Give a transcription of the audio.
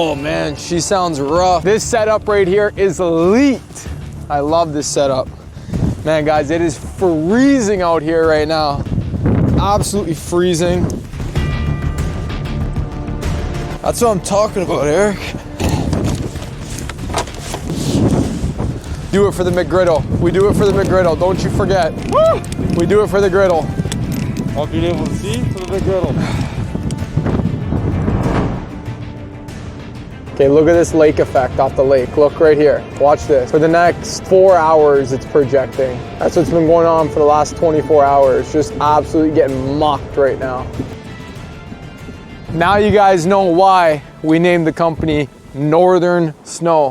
Oh man, she sounds rough. This setup right here is elite. I love this setup. Man, guys, it is freezing out here right now. Absolutely freezing. That's what I'm talking about, Eric. Do it for the McGriddle. We do it for the McGriddle. Don't you forget. Woo! We do it for the griddle. I'll be able to see for the McGriddle. Okay, look at this lake effect off the lake. Look right here. Watch this. For the next 4 hours, it's projecting. That's what's been going on for the last 24 hours. Just absolutely getting mocked right now. Now you guys know why we named the company Northern Snow.